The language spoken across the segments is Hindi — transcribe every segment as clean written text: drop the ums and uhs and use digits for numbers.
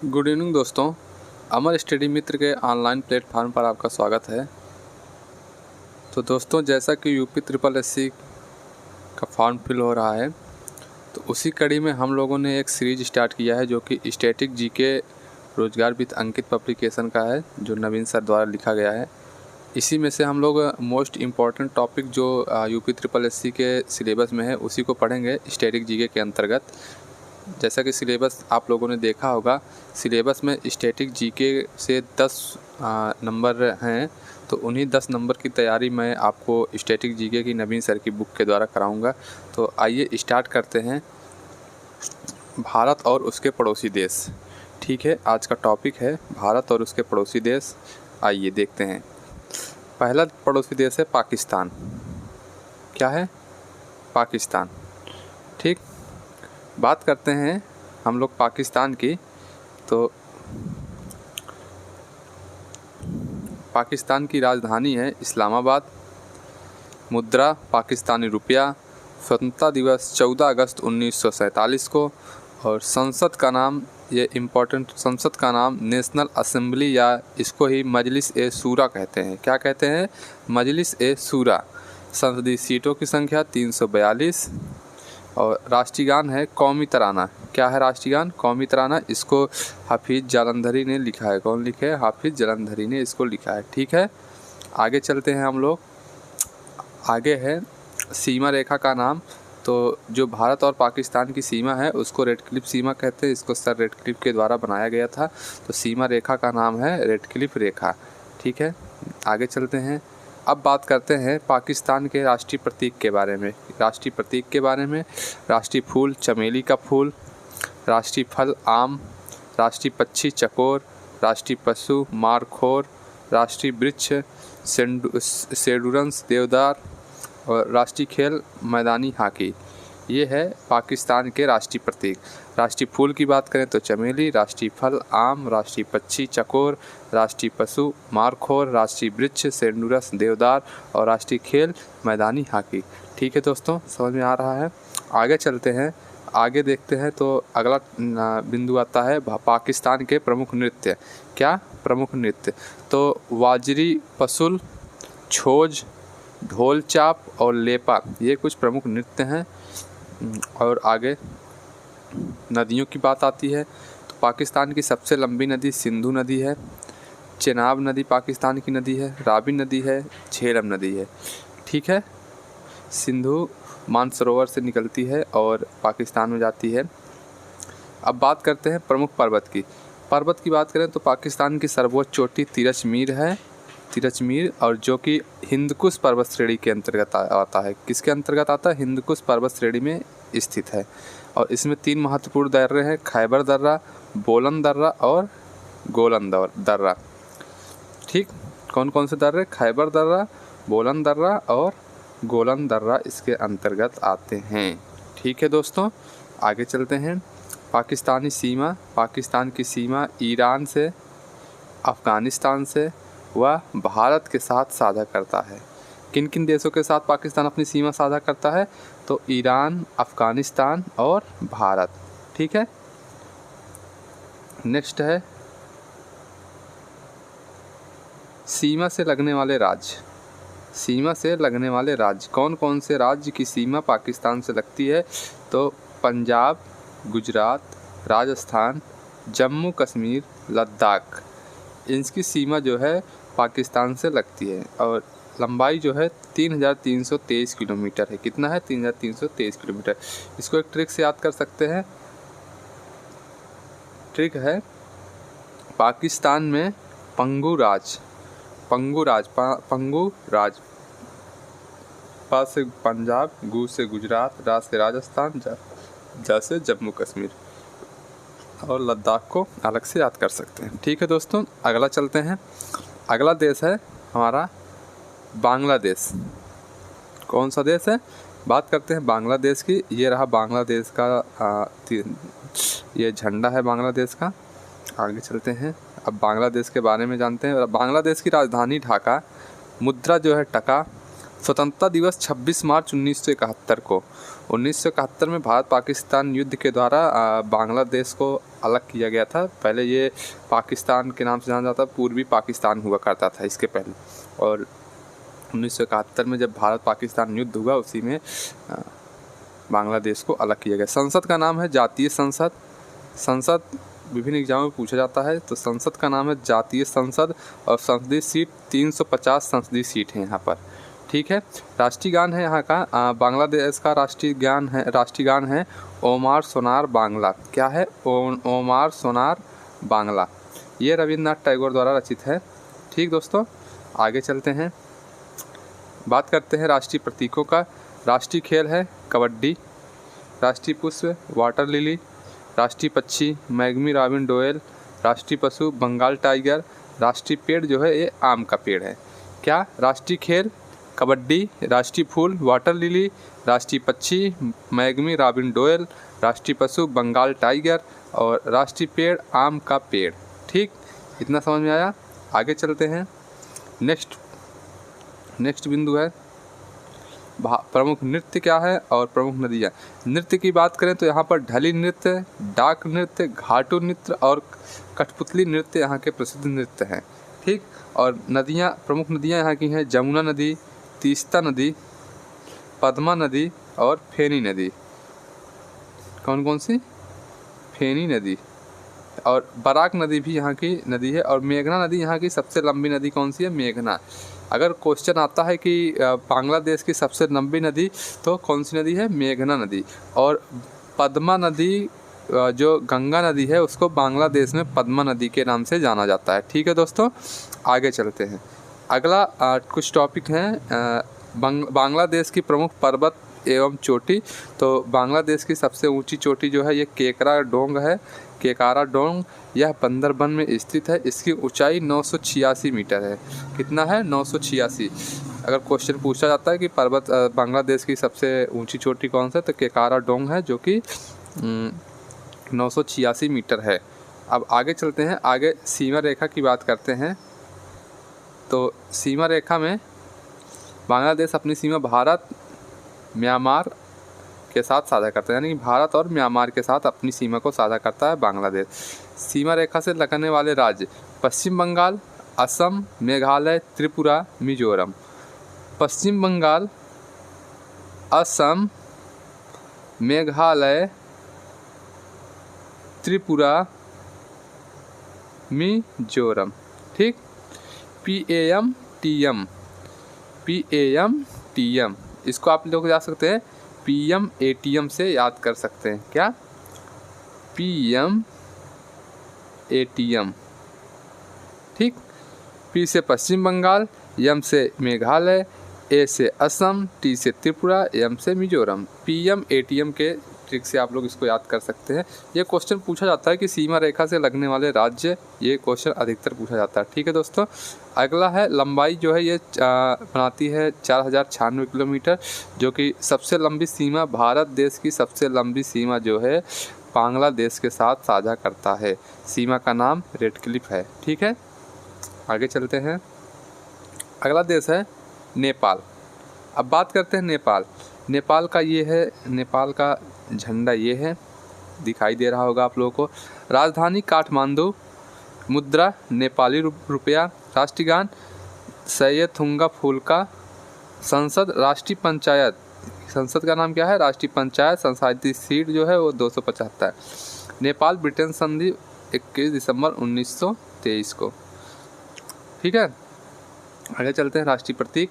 गुड इवनिंग दोस्तों, अमर स्टडी मित्र के ऑनलाइन प्लेटफॉर्म पर आपका स्वागत है। तो दोस्तों, जैसा कि यूपी ट्रिपल एससी का फॉर्म फिल हो रहा है, तो उसी कड़ी में हम लोगों ने एक सीरीज स्टार्ट किया है जो कि स्टैटिक जीके रोजगार विद अंकित पब्लिकेशन का है, जो नवीन सर द्वारा लिखा गया है। इसी में से हम लोग मोस्ट इम्पॉर्टेंट टॉपिक जो यूपी ट्रिपल एससी के सिलेबस में है उसी को पढ़ेंगे स्टैटिक जीके के अंतर्गत। जैसा कि सिलेबस आप लोगों ने देखा होगा, सिलेबस में स्टैटिक जीके से 10 नंबर हैं, तो उन्हीं 10 नंबर की तैयारी मैं आपको स्टैटिक जीके की नवीन सर की बुक के द्वारा कराऊंगा। तो आइए स्टार्ट करते हैं। भारत और उसके पड़ोसी देश। ठीक है, आज का टॉपिक है भारत और उसके पड़ोसी देश। आइए देखते हैं। पहला पड़ोसी देश है पाकिस्तान। क्या है? पाकिस्तान। ठीक, बात करते हैं हम लोग पाकिस्तान की। तो पाकिस्तान की राजधानी है इस्लामाबाद। मुद्रा पाकिस्तानी रुपया। स्वतंत्रता दिवस 14 अगस्त 1947 को। और संसद का नाम, ये इम्पोर्टेंट, संसद का नाम नेशनल असेंबली या इसको ही मजलिस ए शूरा कहते हैं। क्या कहते हैं? मजलिस ए शूरा। संसदीय सीटों की संख्या 342। और राष्ट्रीय गान है कौमी तराना। क्या है राष्ट्रीय गान? कौमी तराना। इसको हाफिज जालंधरी ने लिखा है। कौन लिखे है? हाफिज जालंधरी ने इसको लिखा है। ठीक है, आगे चलते हैं हम लोग। आगे है सीमा रेखा का नाम। तो जो भारत और पाकिस्तान की सीमा है उसको रेड क्लिफ सीमा कहते हैं। इसको सर रेड क्लिफ के द्वारा बनाया गया था। तो सीमा रेखा का नाम है रेड क्लिफ रेखा। ठीक है, आगे चलते हैं। अब बात करते हैं पाकिस्तान के राष्ट्रीय प्रतीक के बारे में। राष्ट्रीय प्रतीक के बारे में, राष्ट्रीय फूल चमेली का फूल, राष्ट्रीय फल आम, राष्ट्रीय पक्षी चकोर, राष्ट्रीय पशु मारखोर, राष्ट्रीय वृक्ष सेडुरंस देवदार और राष्ट्रीय खेल मैदानी हॉकी। ये है पाकिस्तान के राष्ट्रीय प्रतीक। राष्ट्रीय फूल की बात करें तो चमेली, राष्ट्रीय फल आम, राष्ट्रीय पक्षी चकोर, राष्ट्रीय पशु मारखोर, राष्ट्रीय वृक्ष सेंडुरस देवदार और राष्ट्रीय खेल मैदानी हॉकी। ठीक है दोस्तों, समझ में आ रहा है? आगे चलते हैं। आगे देखते हैं तो अगला बिंदु आता है पाकिस्तान के प्रमुख नृत्य। क्या प्रमुख नृत्य? तो वाजरी पसुल, छोज, ढोल चाप और लेपा, ये कुछ प्रमुख नृत्य हैं। और आगे नदियों की बात आती है तो पाकिस्तान की सबसे लंबी नदी सिंधु नदी है। चेनाब नदी पाकिस्तान की नदी है। रावी नदी है। झेलम नदी है। ठीक है, सिंधु मानसरोवर से निकलती है और पाकिस्तान में जाती है। अब बात करते हैं प्रमुख पर्वत की। पर्वत की बात करें तो पाकिस्तान की सर्वोच्च चोटी तिरचमीर है। तिरचमीर, और जो कि हिंदकुश पर्वत श्रेणी के अंतर्गत आता है। किसके अंतर्गत आता है? हिंदकुश पर्वत श्रेणी में स्थित है। और इसमें 3 महत्वपूर्ण दर्रे हैं, खैबर दर्रा, बोलन दर्रा और गोलन दर्रा। ठीक, कौन कौन से दर्रे? खैबर दर्रा, बोलन दर्रा और गोलन दर्रा इसके अंतर्गत आते हैं। ठीक है दोस्तों, आगे चलते हैं। पाकिस्तानी सीमा। पाकिस्तान की सीमा ईरान से, अफ़गानिस्तान से व भारत के साथ साझा करता है। किन किन देशों के साथ पाकिस्तान अपनी सीमा साझा करता है? तो ईरान, अफ़गानिस्तान और भारत। ठीक है, नेक्स्ट है सीमा से लगने वाले राज्य। सीमा से लगने वाले राज्य, कौन कौन से राज्य की सीमा पाकिस्तान से लगती है? तो पंजाब, गुजरात, राजस्थान, जम्मू कश्मीर, लद्दाख, इनकी सीमा जो है पाकिस्तान से लगती है। और लंबाई जो है 3323 किलोमीटर है। कितना है? 3323 किलोमीटर। इसको एक ट्रिक से याद कर सकते हैं। ट्रिक है, पाकिस्तान में पंगू राज, पंगू राज, पा से पंजाब, गू से गुजरात, रा से राजस्थान, जा से जम्मू कश्मीर और लद्दाख को अलग से याद कर सकते हैं। ठीक है दोस्तों, अगला चलते हैं। अगला देश है हमारा बांग्लादेश। कौन सा देश है? बात करते हैं बांग्लादेश की। ये रहा बांग्लादेश का ये झंडा है बांग्लादेश का। आगे चलते हैं, अब बांग्लादेश के बारे में जानते हैं। बांग्लादेश की राजधानी ढाका, मुद्रा जो है टका, स्वतंत्रता दिवस 26 मार्च 1971 को। 1971 में भारत पाकिस्तान युद्ध के द्वारा बांग्लादेश को अलग किया गया था। पहले ये पाकिस्तान के नाम से जाना जाता, पूर्वी पाकिस्तान हुआ करता था इसके पहले। और 1971 में जब भारत पाकिस्तान युद्ध हुआ, उसी में बांग्लादेश को अलग किया गया। संसद का नाम है जातीय संसद। संसद विभिन्न एग्जामों में पूछा जाता है, तो संसद का नाम है जातीय संसद और संसदीय सीट 350 संसदीय सीट हैं यहाँ पर। ठीक है। राष्ट्रीय गान है यहाँ का, बांग्लादेश का राष्ट्रीय गान है ओमार सोनार बांग्ला। क्या है? ओमार सोनार बांग्ला। ये रविंद्रनाथ टैगोर द्वारा रचित है। ठीक दोस्तों, आगे चलते हैं, बात करते हैं राष्ट्रीय प्रतीकों का। राष्ट्रीय खेल है कबड्डी। राष्ट्रीय पुष्प वाटर लिली। राष्ट्रीय पक्षी मैग्मी रॉबिन डोयल। राष्ट्रीय पशु बंगाल टाइगर। राष्ट्रीय पेड़ जो है ये आम का पेड़ है। क्या? राष्ट्रीय खेल कबड्डी। राष्ट्रीय फूल वाटर लिली। राष्ट्रीय पक्षी मैग्मी रॉबिन डोयल। राष्ट्रीय पशु बंगाल टाइगर और राष्ट्रीय पेड़ आम का पेड़। ठीक, इतना समझ में आया? आगे चलते हैं। नेक्स्ट बिंदु है प्रमुख नृत्य क्या है और प्रमुख नदियाँ। नृत्य की बात करें तो यहाँ पर ढली नृत्य, डाक नृत्य, घाटू नृत्य और कठपुतली नृत्य यहाँ के प्रसिद्ध नृत्य हैं। ठीक, और नदियाँ, प्रमुख नदियाँ यहाँ की हैं जमुना नदी, तीस्ता नदी, पद्मा नदी और फेनी नदी। कौन कौन सी? फेनी नदी और बराक नदी भी यहाँ की नदी है। और मेघना नदी यहाँ की सबसे लंबी नदी कौन सी है? मेघना। अगर क्वेश्चन आता है कि बांग्लादेश की सबसे लंबी नदी, तो कौन सी नदी है? मेघना नदी। और पद्मा नदी जो गंगा नदी है, उसको बांग्लादेश में पद्मा नदी के नाम से जाना जाता है। ठीक है दोस्तों, आगे चलते हैं। अगला कुछ टॉपिक हैं बांग्लादेश की प्रमुख पर्वत एवं चोटी। तो बांग्लादेश की सबसे ऊंची चोटी जो है ये केकरा डोंग है, केकारा डोंग। यह बंदरबन में स्थित है। इसकी ऊंचाई 986 मीटर है। कितना है? 986। अगर क्वेश्चन पूछा जाता है कि पर्वत बांग्लादेश की सबसे ऊंची चोटी कौन सा है, तो केकारा डोंग है, जो कि 986 मीटर है। अब आगे चलते हैं, आगे सीमा रेखा की बात करते हैं। तो सीमा रेखा में बांग्लादेश अपनी सीमा भारत म्यांमार के साथ साझा करता है, यानी कि भारत और म्यांमार के साथ अपनी सीमा को साझा करता है बांग्लादेश। सीमा रेखा से लगने वाले राज्य पश्चिम बंगाल, असम, मेघालय, त्रिपुरा, मिजोरम। पश्चिम बंगाल, असम, मेघालय, त्रिपुरा, मिजोरम। ठीक, PAM-TM इसको आप लोग जा सकते हैं PM-ATM से याद कर सकते हैं। क्या? PM-ATM। ठीक, P से पश्चिम बंगाल, M से मेघालय, A से असम, T से त्रिपुरा, M से मिजोरम। PM-ATM के ट्रिक से आप लोग इसको याद कर सकते हैं। ये क्वेश्चन पूछा जाता है कि सीमा रेखा से लगने वाले राज्य, ये क्वेश्चन अधिकतर पूछा जाता है। ठीक है दोस्तों, अगला है लंबाई जो है ये बनाती है 4096 किलोमीटर, जो कि सबसे लंबी सीमा, भारत देश की सबसे लंबी सीमा जो है बांग्लादेश के साथ साझा करता है। सीमा का नाम रेड क्लिफ है। ठीक है, आगे चलते हैं। अगला देश है नेपाल। अब बात करते हैं नेपाल। नेपाल का ये है, नेपाल का झंडा ये है, दिखाई दे रहा होगा आप लोगों को। राजधानी काठमांडू, मुद्रा नेपाली रुपया, राष्ट्रीय गान सैयद थुंगा फुल्का, संसद राष्ट्रीय पंचायत, संसद का नाम क्या है? राष्ट्रीय पंचायत, संसदीय सीट जो है वो 275। नेपाल ब्रिटेन संधि 21 दिसंबर 1923 को। ठीक है, आगे चलते हैं। राष्ट्रीय प्रतीक।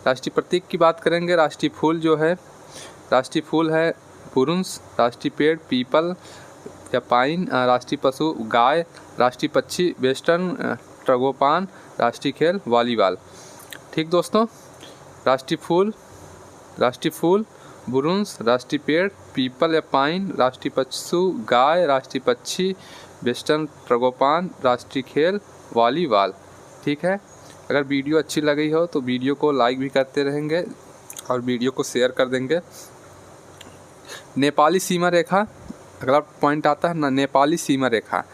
राष्ट्रीय प्रतीक की बात करेंगे। राष्ट्रीय फूल जो है, राष्ट्रीय फूल है पुरुष। राष्ट्रीय पेड़ पीपल या पाइन। राष्ट्रीय पशु गाय। राष्ट्रीय पक्षी वेस्टर्न ट्रगोपान। राष्ट्रीय खेल वॉलीबॉल। ठीक दोस्तों, राष्ट्रीय फूल बुरुंस। राष्ट्रीय पेड़ पीपल या पाइन। राष्ट्रीय पशु गाय। राष्ट्रीय पक्षी वेस्टर्न ट्रगोपान। राष्ट्रीय खेल वॉलीबॉल। ठीक है, अगर वीडियो अच्छी लगी हो तो वीडियो को लाइक भी करते रहेंगे और वीडियो को शेयर कर देंगे। नेपाली सीमा रेखा, अगला पॉइंट आता है ना, नेपाली सीमा रेखा।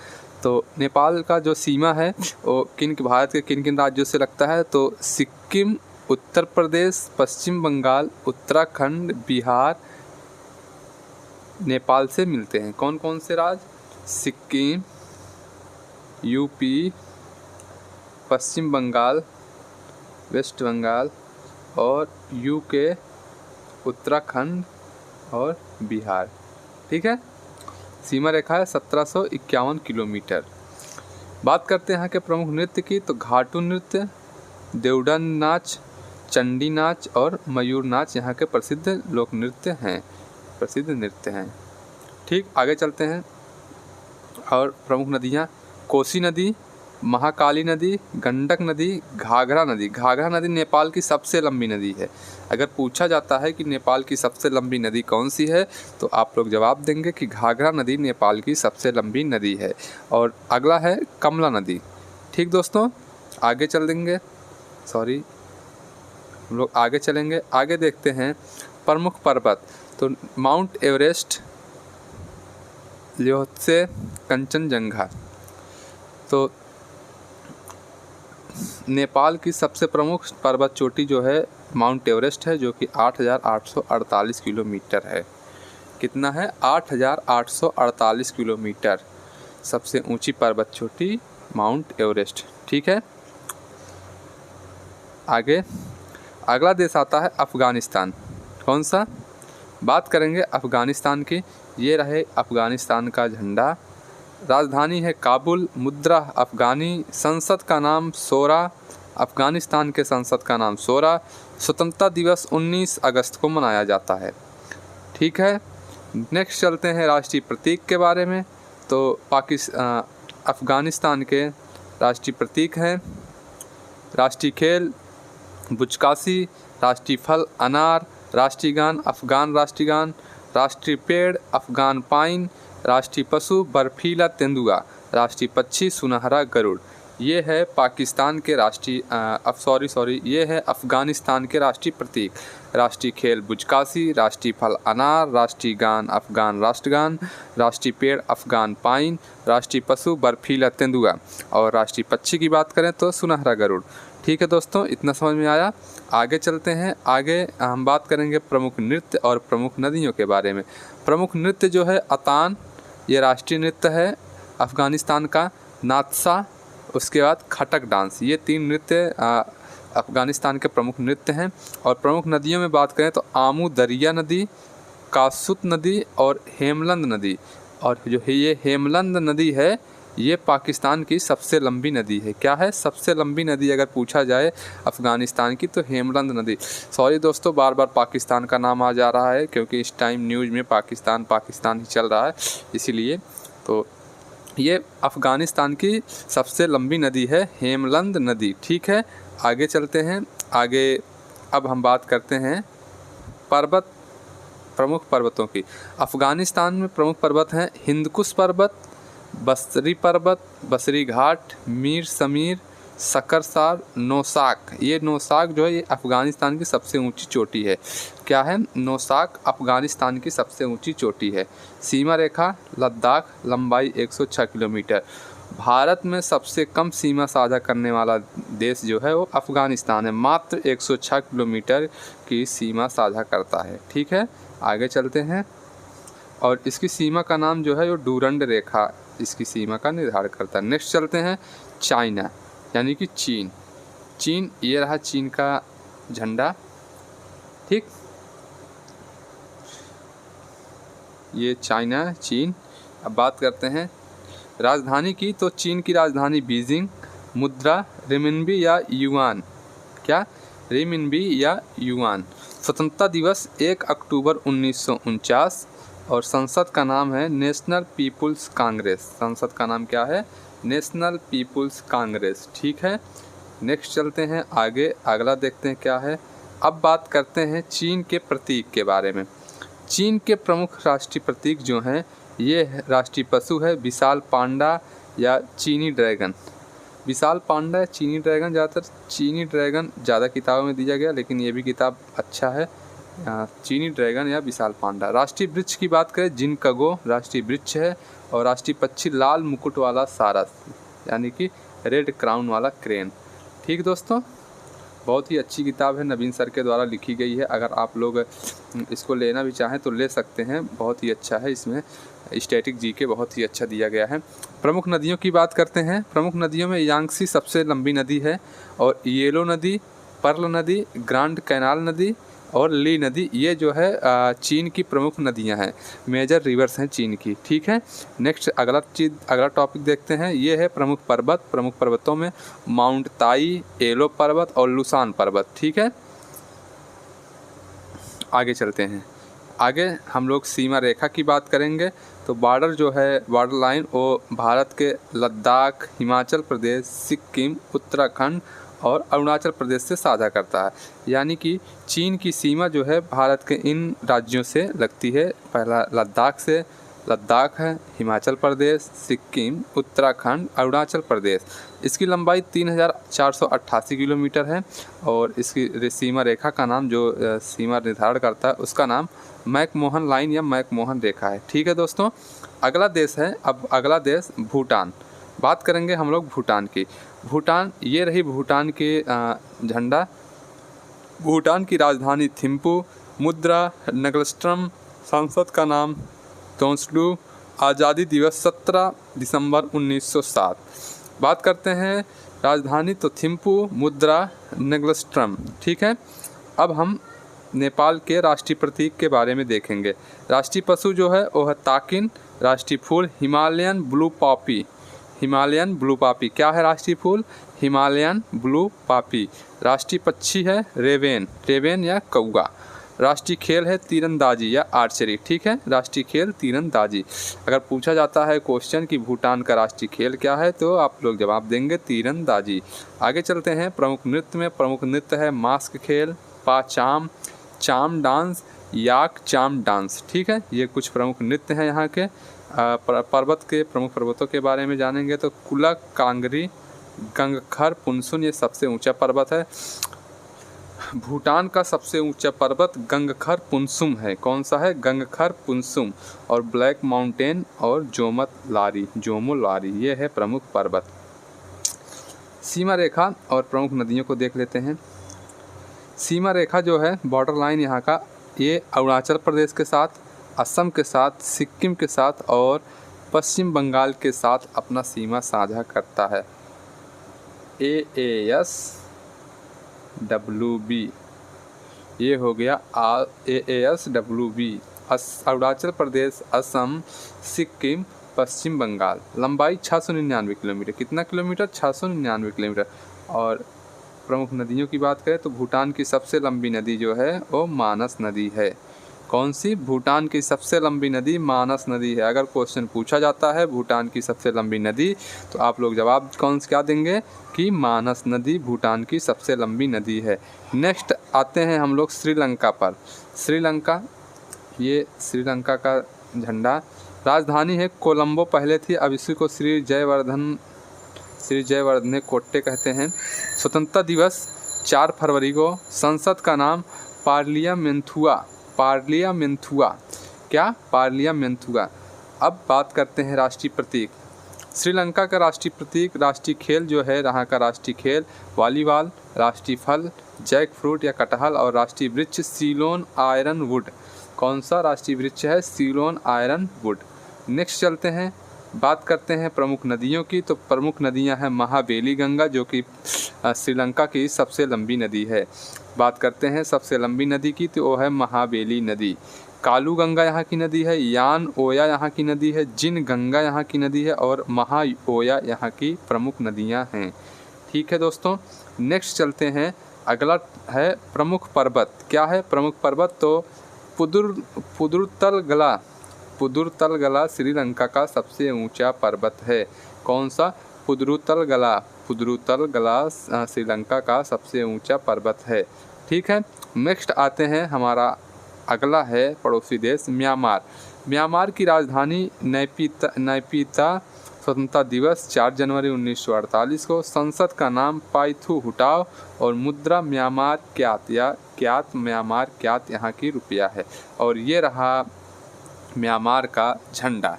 तो नेपाल का जो सीमा है वो भारत के किन किन राज्यों से लगता है? तो सिक्किम, उत्तर प्रदेश, पश्चिम बंगाल, उत्तराखंड, बिहार, नेपाल से मिलते हैं। कौन कौन से राज्य? सिक्किम, यूपी, पश्चिम बंगाल, वेस्ट बंगाल और यूके, उत्तराखंड और बिहार। ठीक है, सीमा रेखा है 1751 किलोमीटर। बात करते हैं यहाँ के प्रमुख नृत्य की, तो घाटू नृत्य, देवडन नाच, चंडी नाच और मयूर नाच यहाँ के प्रसिद्ध लोक नृत्य हैं, प्रसिद्ध नृत्य हैं। ठीक, आगे चलते हैं। और प्रमुख नदियाँ, कोसी नदी, महाकाली नदी, गंडक नदी, घाघरा नदी। घाघरा नदी नेपाल की सबसे लंबी नदी है। अगर पूछा जाता है कि नेपाल की सबसे लंबी नदी कौन सी है, तो आप लोग जवाब देंगे कि घाघरा नदी नेपाल की सबसे लंबी नदी है। और अगला है कमला नदी। ठीक दोस्तों, आगे चल देंगे, हम लोग आगे चलेंगे। आगे देखते हैं प्रमुख पर्वत, तो माउंट एवरेस्ट, ल्योत्से, कंचनजंगा। तो नेपाल की सबसे प्रमुख पर्वत चोटी जो है माउंट एवरेस्ट है, जो कि 8,848 किलोमीटर है। कितना है? 8,848 किलोमीटर सबसे ऊंची पर्वत चोटी माउंट एवरेस्ट। ठीक है, आगे अगला देश आता है अफ़गानिस्तान। कौन सा? बात करेंगे अफ़गानिस्तान की। ये रहे अफ़गानिस्तान का झंडा, राजधानी है काबुल, मुद्रा अफ़गानी, संसद का नाम शोरा, अफ़गानिस्तान के संसद का नाम शोरा। स्वतंत्रता दिवस 19 अगस्त को मनाया जाता है। ठीक है, नेक्स्ट चलते हैं राष्ट्रीय प्रतीक के बारे में। तो अफ़गानिस्तान के राष्ट्रीय प्रतीक हैं, राष्ट्रीय खेल बुचकासी, राष्ट्रीय फल अनार, राष्ट्रीय गान अफ़गान राष्ट्रीय गान, राष्ट्रीय पेड़ अफ़गान पाइन, राष्ट्रीय पशु बर्फीला तेंदुआ, राष्ट्रीय पक्षी सुनहरा गरुड़। ये है पाकिस्तान के ये है अफ़गानिस्तान के राष्ट्रीय प्रतीक। राष्ट्रीय खेल बुचकासी, राष्ट्रीय फल अनार, राष्ट्रीय गान अफ़गान राष्ट्रगान, राष्ट्रीय पेड़ अफ़गान पाइन, राष्ट्रीय पशु बर्फीला तेंदुआ और राष्ट्रीय पक्षी की बात करें तो सुनहरा गरुड़। ठीक है दोस्तों, इतना समझ में आया। आगे चलते हैं। आगे हम बात करेंगे प्रमुख नृत्य और प्रमुख नदियों के बारे में। प्रमुख नृत्य जो है अतान, ये राष्ट्रीय नृत्य है अफ़गानिस्तान का, नात्सा, उसके बाद खटक डांस। ये 3 नृत्य अफ़गानिस्तान के प्रमुख नृत्य हैं। और प्रमुख नदियों में बात करें तो आमू दरिया नदी, कासुत नदी और हेमलंद नदी। और जो है ये हेमलंद नदी है, ये पाकिस्तान की सबसे लंबी नदी है। क्या है? सबसे लंबी नदी अगर पूछा जाए अफ़गानिस्तान की तो हेमलंद नदी। सॉरी दोस्तों, बार बार पाकिस्तान का नाम आ जा रहा है क्योंकि इस टाइम न्यूज़ में पाकिस्तान ही चल रहा है, इसीलिए। तो ये अफ़गानिस्तान की सबसे लंबी नदी है हेमलंद नदी। ठीक है, आगे चलते हैं। आगे अब हम बात करते हैं प्रमुख पर्वतों की। अफ़गानिस्तान में प्रमुख पर्वत हैं हिंदकुश पर्वत, बसरी पर्वत, बसरी घाट, मीर समीर, सकरसार, नौशाक। ये नौशाक जो है ये अफ़गानिस्तान की सबसे ऊंची चोटी है। क्या है? नौशाक अफ़गानिस्तान की सबसे ऊंची चोटी है। सीमा रेखा लद्दाख, लंबाई 106 किलोमीटर। भारत में सबसे कम सीमा साझा करने वाला देश जो है वो अफ़गानिस्तान है, मात्र 106 किलोमीटर की सीमा साझा करता है। ठीक है, आगे चलते हैं। और इसकी सीमा का नाम जो है वो डूरंड रेखा इसकी सीमा का निर्धारण करता है। नेक्स्ट चलते हैं चाइना, यानी कि चीन। ये रहा चीन का झंडा। ठीक, ये चाइना, चीन। अब बात करते हैं राजधानी की, तो चीन की राजधानी बीजिंग, मुद्रा रिमिनबी या युआन। क्या? रिमिनबी या युआन। स्वतंत्रता दिवस 1 अक्टूबर 1949 और संसद का नाम है नेशनल पीपुल्स कांग्रेस। संसद का नाम क्या है? National People's Congress. ठीक है, नेक्स्ट चलते हैं आगे। अगला देखते हैं क्या है। अब बात करते हैं चीन के प्रतीक के बारे में। चीन के प्रमुख राष्ट्रीय प्रतीक जो हैं, ये राष्ट्रीय पशु है विशाल पांडा या चीनी ड्रैगन। विशाल पांडा, चीनी ड्रैगन, ज़्यादातर चीनी ड्रैगन ज़्यादा किताबों में दिया गया, लेकिन ये भी किताब अच्छा है। चीनी ड्रैगन या विशाल पांडा। राष्ट्रीय वृक्ष की बात करें जिनकगो राष्ट्रीय वृक्ष है। और राष्ट्रीय पक्षी लाल मुकुट वाला सारस, यानी कि रेड क्राउन वाला क्रेन। ठीक दोस्तों, बहुत ही अच्छी किताब है, नवीन सर के द्वारा लिखी गई है। अगर आप लोग इसको लेना भी चाहें तो ले सकते हैं, बहुत ही अच्छा है। इसमें स्टैटिक जीके बहुत ही अच्छा दिया गया है। प्रमुख नदियों की बात करते हैं। प्रमुख नदियों में यांगसी सबसे लंबी नदी है, और येलो नदी, पर्ल नदी, ग्रांड कैनाल नदी और ली नदी, ये जो है चीन की प्रमुख नदियां हैं, मेजर रिवर्स हैं चीन की। ठीक है, नेक्स्ट अगला टॉपिक देखते हैं। ये है प्रमुख पर्वत। प्रमुख पर्वतों में माउंट ताई, एलो पर्वत और लुसान पर्वत। ठीक है, आगे चलते हैं। आगे हम लोग सीमा रेखा की बात करेंगे। तो बॉर्डर जो है, बॉर्डर लाइन, वो भारत के लद्दाख, हिमाचल प्रदेश, सिक्किम, उत्तराखंड और अरुणाचल प्रदेश से साझा करता है। यानी कि चीन की सीमा जो है भारत के इन राज्यों से लगती है। पहला लद्दाख से, लद्दाख है, हिमाचल प्रदेश, सिक्किम, उत्तराखंड, अरुणाचल प्रदेश। इसकी लंबाई 3488 किलोमीटर है, और इसकी सीमा रेखा का नाम, जो सीमा निर्धारण करता है, उसका नाम मैकमोहन लाइन या मैकमोहन रेखा है। ठीक है दोस्तों, अगला देश है, अब अगला देश भूटान। बात करेंगे हम लोग भूटान की। भूटान, ये रही भूटान के झंडा। भूटान की राजधानी थिम्पू, मुद्रा नगलस्ट्रम, संसद का नाम तोंसडू, आज़ादी दिवस 17 दिसंबर 1907। बात करते हैं राजधानी, तो थिम्पू, मुद्रा नगलस्ट्रम। ठीक है, अब हम नेपाल के राष्ट्रीय प्रतीक के बारे में देखेंगे। राष्ट्रीय पशु जो है वो है ताकिन। राष्ट्रीय फूल Himalayan blue poppy. Himalayan blue poppy क्या है राष्ट्रीय फूल? Himalayan blue Poppy. राष्ट्रीय पक्षी है रेवेन, रेवेन या कौवा। राष्ट्रीय खेल है तीरंदाजी या आर्चरी। ठीक है, राष्ट्रीय खेल तीरंदाजी। अगर पूछा जाता है क्वेश्चन कि भूटान का राष्ट्रीय खेल क्या है, तो आप लोग जवाब देंगे तीरंदाजी। आगे चलते हैं प्रमुख नृत्य में। प्रमुख नृत्य है मास्क खेल, पाचाम, चाम डांस, याक चाम डांस। ठीक है, ये कुछ प्रमुख नृत्य हैं यहाँ के। पर्वत के प्रमुख पर्वतों के बारे में जानेंगे तो कुलक, कांगरी, गंगखर पुनसुन, ये सबसे ऊंचा पर्वत है। भूटान का सबसे ऊंचा पर्वत गंगखर पुनसुम है। कौन सा है? गंगखर पुनसुम। और ब्लैक माउंटेन और जोमो लारी, ये है प्रमुख पर्वत। सीमा रेखा और प्रमुख नदियों को देख लेते हैं। सीमा रेखा जो है, बॉर्डर लाइन यहाँ का, ये अरुणाचल प्रदेश के साथ, असम के साथ, सिक्किम के साथ और पश्चिम बंगाल के साथ अपना सीमा साझा करता है। AASWB, ये हो गया AASWB। अरुणाचल प्रदेश, असम, सिक्किम, पश्चिम बंगाल। लंबाई 699 किलोमीटर। कितना किलोमीटर? 699 किलोमीटर। और प्रमुख नदियों की बात करें तो भूटान की सबसे लंबी नदी जो है वो मानस नदी है। कौन सी? भूटान की सबसे लंबी नदी मानस नदी है। अगर क्वेश्चन पूछा जाता है भूटान की सबसे लंबी नदी, तो आप लोग जवाब क्या देंगे कि मानस नदी भूटान की सबसे लंबी नदी है। नेक्स्ट आते हैं हम लोग श्रीलंका पर। श्रीलंका, ये श्रीलंका का झंडा। राजधानी है कोलंबो पहले थी, अब इसी को श्री जयवर्धने कोट्टे कहते हैं। स्वतंत्रता दिवस 4 फरवरी को। संसद का नाम पार्लियामेंथुआ। क्या? पार्लियामेंथुआ। अब बात करते हैं राष्ट्रीय प्रतीक। श्रीलंका का राष्ट्रीय प्रतीक, राष्ट्रीय खेल जो है यहाँ का राष्ट्रीय खेल वॉलीबॉल, राष्ट्रीय फल जैक फ्रूट या कटहल और राष्ट्रीय वृक्ष सीलोन आयरन वुड। कौन सा राष्ट्रीय वृक्ष है? Ceylon iron would. नेक्स्ट चलते हैं, बात करते हैं प्रमुख नदियों की। तो प्रमुख नदियां हैं महाबेली गंगा, जो कि श्रीलंका की सबसे लंबी नदी है। बात करते हैं सबसे लंबी नदी की, तो वो है महाबेली नदी। कालू गंगा यहाँ की नदी है, यान ओया यहाँ की नदी है, जिन गंगा यहाँ की नदी है और महा ओया यहाँ की प्रमुख नदियाँ हैं। ठीक है दोस्तों, नेक्स्ट चलते हैं। अगला है प्रमुख पर्वत। क्या है प्रमुख पर्वत? तो पुदुरतलगला श्रीलंका का सबसे ऊंचा पर्वत है। कौन सा? पुदुरतलगला श्रीलंका का सबसे ऊंचा पर्वत है। ठीक है, नेक्स्ट आते हैं, हमारा अगला है पड़ोसी देश म्यांमार। म्यांमार की राजधानी नैपीता। स्वतंत्रता दिवस 4 जनवरी 1948 को। संसद का नाम पाइथू हुटाव और मुद्रा म्यांमार क्यात या क्यात म्यांमार क्यात यहाँ की रुपया है। और ये रहा म्यांमार का झंडा।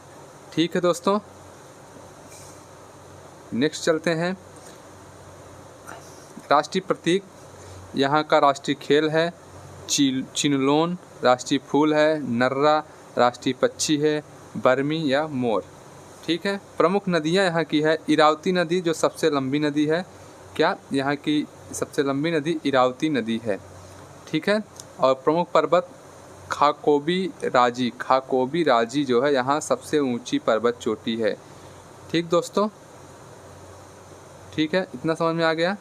ठीक है दोस्तों, नेक्स्ट चलते हैं। राष्ट्रीय प्रतीक यहाँ का राष्ट्रीय खेल है चिनलोन, राष्ट्रीय फूल है नर्रा, राष्ट्रीय पक्षी है बर्मी या मोर। ठीक है। प्रमुख नदियाँ यहाँ की है इरावती नदी जो सबसे लंबी नदी है। क्या यहाँ की सबसे लंबी नदी इरावती नदी है। ठीक है। और प्रमुख पर्वत खाकोबी राजी जो है यहाँ सबसे ऊंची पर्वत चोटी है। ठीक दोस्तों, ठीक है, इतना समझ में आ गया।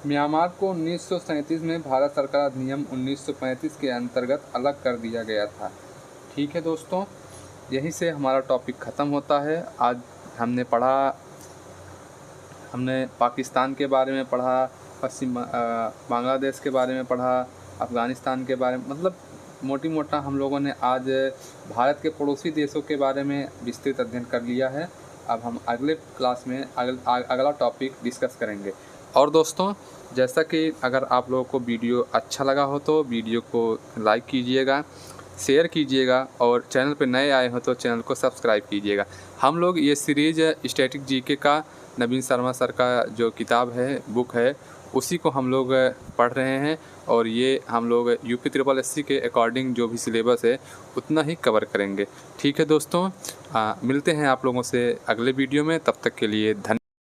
म्यांमार को 1937 में भारत सरकार अधिनियम 1935 के अंतर्गत अलग कर दिया गया था। ठीक है दोस्तों, यहीं से हमारा टॉपिक ख़त्म होता है। आज हमने पाकिस्तान के बारे में पढ़ा, बांग्लादेश के बारे में पढ़ा, अफ़गानिस्तान के बारे में, मतलब मोटा हम लोगों ने आज भारत के पड़ोसी देशों के बारे में विस्तृत अध्ययन कर लिया है। अब हम अगले क्लास में अगला टॉपिक डिस्कस करेंगे। और दोस्तों, जैसा कि अगर आप लोगों को वीडियो अच्छा लगा हो तो वीडियो को लाइक कीजिएगा, शेयर कीजिएगा और चैनल पर नए आए हो तो चैनल को सब्सक्राइब कीजिएगा। हम लोग ये सीरीज़ स्टैटिक जीके का नवीन शर्मा सर का जो किताब है, बुक है, उसी को हम लोग पढ़ रहे हैं और ये हम लोग यूपी SSC के अकॉर्डिंग जो भी सिलेबस है उतना ही कवर करेंगे। ठीक है दोस्तों, मिलते हैं आप लोगों से अगले वीडियो में। तब तक के लिए धन्यवाद।